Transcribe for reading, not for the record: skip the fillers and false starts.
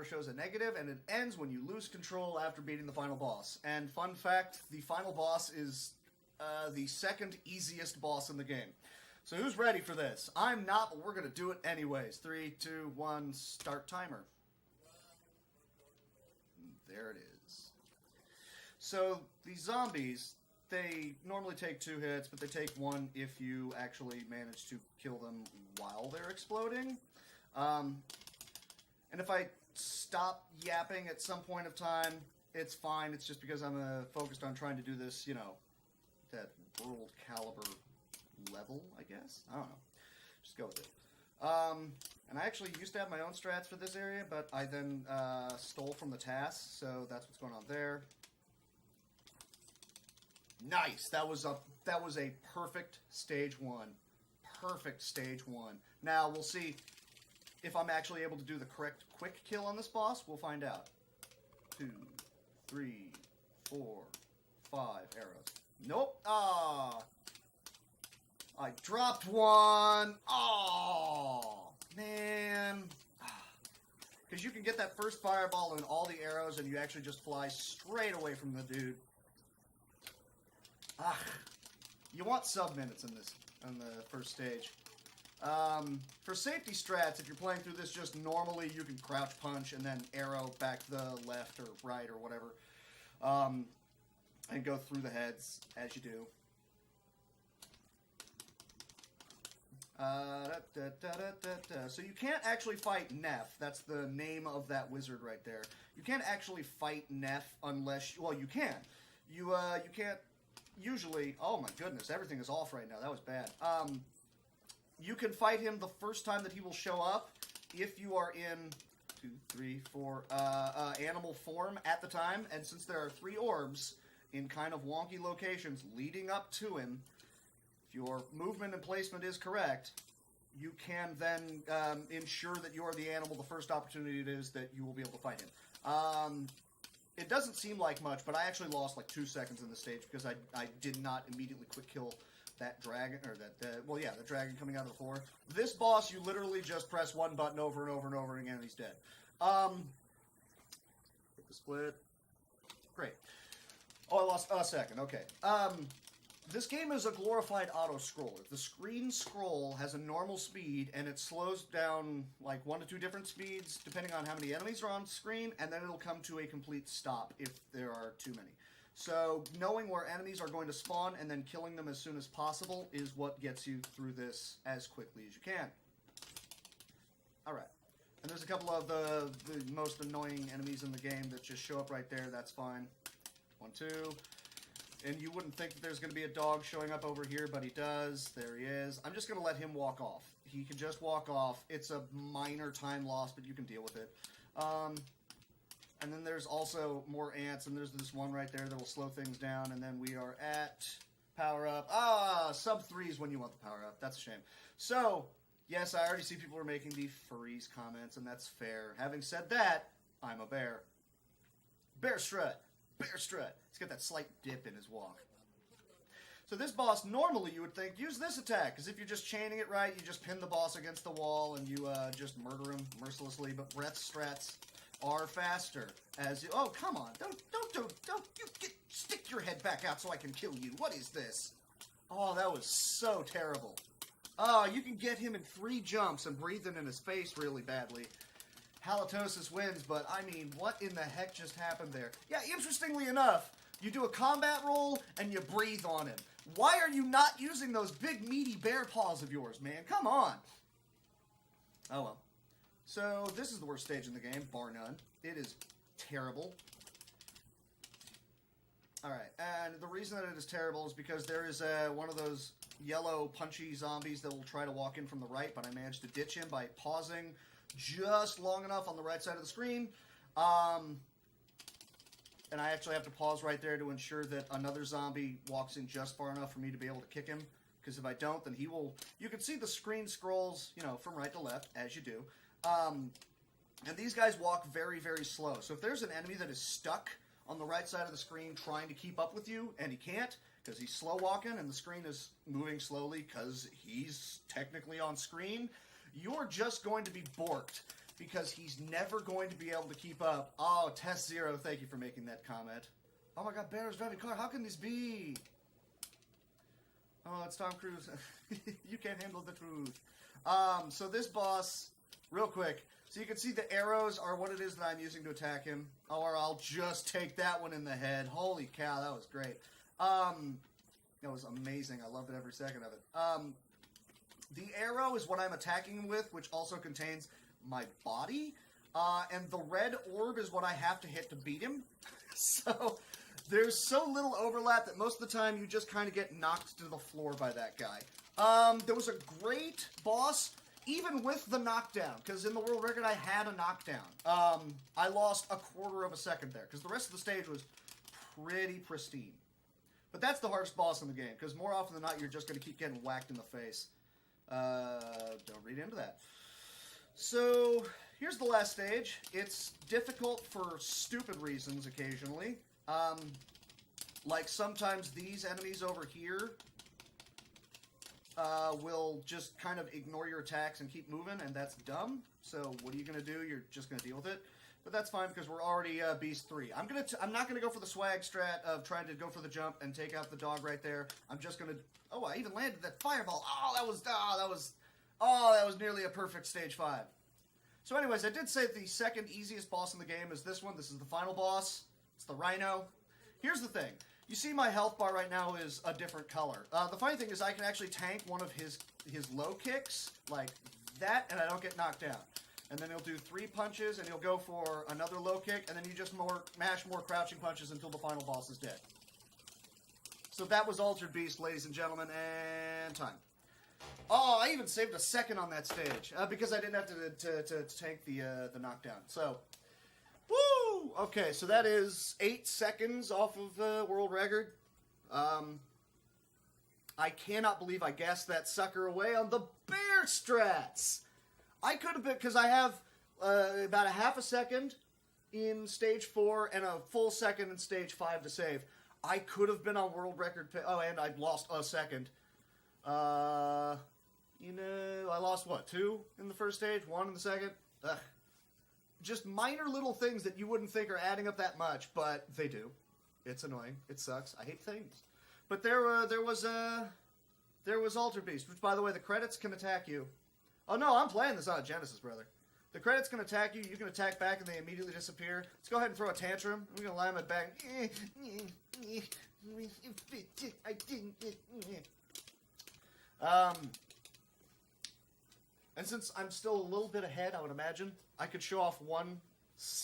shows a negative, and it ends when you lose control after beating the final boss. And fun fact, the final boss is the second easiest boss in the game. So who's ready for this? I'm not, but we're going to do it anyways. 3, 2, 1, start timer. There it is. So these zombies, they normally take 2 hits, but they take 1 if you actually manage to kill them while they're exploding. And if I stop yapping at some point of time, it's fine. It's just because I'm focused on trying to do this, you know, that world caliber level, I guess? I don't know. Just go with it. And I actually used to have my own strats for this area, but I then stole from the task, so that's what's going on there. Nice! That was a perfect stage 1. Perfect stage 1. Now, we'll see if I'm actually able to do the correct quick kill on this boss. We'll find out. 2, 3, 4, 5 arrows. Nope. Ah! I dropped 1. Oh, man. Because you can get that first fireball and all the arrows, and you actually just fly straight away from the dude. Ah, you want sub-minutes in the first stage. For safety strats, if you're playing through this just normally, you can crouch punch and then arrow back to the left or right or whatever. And go through the heads as you do. So you can't actually fight Neff. That's the name of that wizard right there. You can't actually fight Neff unless... Well, you can. You can't usually... Oh my goodness, everything is off right now. That was bad. You can fight him the first time that he will show up if you are in 2, 3, 4 animal form at the time. And since there are 3 orbs in kind of wonky locations leading up to him, if your movement and placement is correct, you can then ensure that you are the animal the first opportunity it is that you will be able to fight him. It doesn't seem like much, but I actually lost like 2 seconds in the stage because I did not immediately quick kill that dragon, or the dragon coming out of the floor. This boss, you literally just press one button over and over and over again and he's dead. Hit the split. Great. Oh, I lost a second. Okay. This game is a glorified auto-scroller. The screen scroll has a normal speed, and it slows down like 1 to 2 different speeds, depending on how many enemies are on screen, and then it'll come to a complete stop if there are too many. So, knowing where enemies are going to spawn and then killing them as soon as possible is what gets you through this as quickly as you can. Alright. And there's a couple of the most annoying enemies in the game that just show up right there. That's fine. 1, 2... And you wouldn't think that there's going to be a dog showing up over here, but he does. There he is. I'm just going to let him walk off. He can just walk off. It's a minor time loss, but you can deal with it. And then there's also more ants, and there's this one right there that will slow things down. And then we are at power up. Sub 3 is when you want the power up. That's a shame. So, yes, I already see people are making the furries comments, and that's fair. Having said that, I'm a bear. Bear strut. Bear strut. He's got that slight dip in his walk. So this boss, normally you would think, use this attack, because if you're just chaining it right, you just pin the boss against the wall and you just murder him mercilessly. But breath strats are faster. As you, oh, come on, don't, you stick your head back out so I can kill you. What is this? Oh, that was so terrible. Oh, you can get him in 3 jumps and breathing in his face really badly. Halitosis wins, but I mean, what in the heck just happened there? Yeah, interestingly enough, you do a combat roll and you breathe on him. Why are you not using those big meaty bear paws of yours, man? Come on. Oh well. So this is the worst stage in the game, bar none. It is terrible. Alright, and the reason that it is terrible is because there is one of those yellow punchy zombies that will try to walk in from the right, but I managed to ditch him by pausing just long enough on the right side of the screen. And I actually have to pause right there to ensure that another zombie walks in just far enough for me to be able to kick him. Because if I don't, then he will... You can see the screen scrolls, you know, from right to left, as you do. And these guys walk very, very slow. So if there's an enemy that is stuck on the right side of the screen trying to keep up with you, and he can't, because he's slow walking and the screen is moving slowly because he's technically on screen, you're just going to be borked. because he's never going to be able to keep up. Oh, Test Zero, thank you for making that comment. Oh my god, Bear's driving a car. How can this be? Oh, it's Tom Cruise. You can't handle the truth. So this boss, real quick. So you can see the arrows are what it is that I'm using to attack him. Or I'll just take that one in the head. Holy cow, that was great. That was amazing. I loved it every second of it. The arrow is what I'm attacking him with, which also contains my body. And the red orb is what I have to hit to beat him. So there's so little overlap that most of the time you just kind of get knocked to the floor by that guy. There was a great boss, even with the knockdown, because in the world record I had a knockdown. I lost a quarter of a second there, because the rest of the stage was pretty pristine. But that's the hardest boss in the game, because more often than not you're just going to keep getting whacked in the face. Don't read into that. So, here's the last stage. It's difficult for stupid reasons occasionally. Like sometimes these enemies over here will just kind of ignore your attacks and keep moving, and that's dumb. So what are you going to do? You're just going to deal with it. But that's fine because we're already Beast 3. I'm not going to go for the swag strat of trying to go for the jump and take out the dog right there. I'm just going to... Oh, I even landed that fireball. Oh, that was nearly a perfect stage 5. So anyways, I did say the second easiest boss in the game is this one. This is the final boss. It's the Rhino. Here's the thing. You see my health bar right now is a different color. The funny thing is I can actually tank one of his low kicks, like that, and I don't get knocked down. And then he'll do 3 punches, and he'll go for another low kick, and then you just mash more crouching punches until the final boss is dead. So that was Altered Beast, ladies and gentlemen, and time. Oh, I even saved a second on that stage, because I didn't have to tank the knockdown. So... Woo! Okay, so that is 8 seconds off of the world record. I cannot believe I gassed that sucker away on the bear strats. I could have been, because I have about a half a second in stage 4 and a full second in stage 5 to save. I could have been on world record. Oh, and I lost a second. I lost what, 2 in the first stage, 1 in the second? Ugh. Just minor little things that you wouldn't think are adding up that much, but they do. It's annoying. It sucks. I hate things. But there was Altered Beast, which, by the way, the credits can attack you. Oh no, I'm playing this on Genesis, brother. The credits can attack you. You can attack back, and they immediately disappear. Let's go ahead and throw a tantrum. I'm gonna lam it back. And since I'm still a little bit ahead, I would imagine I could show off one silly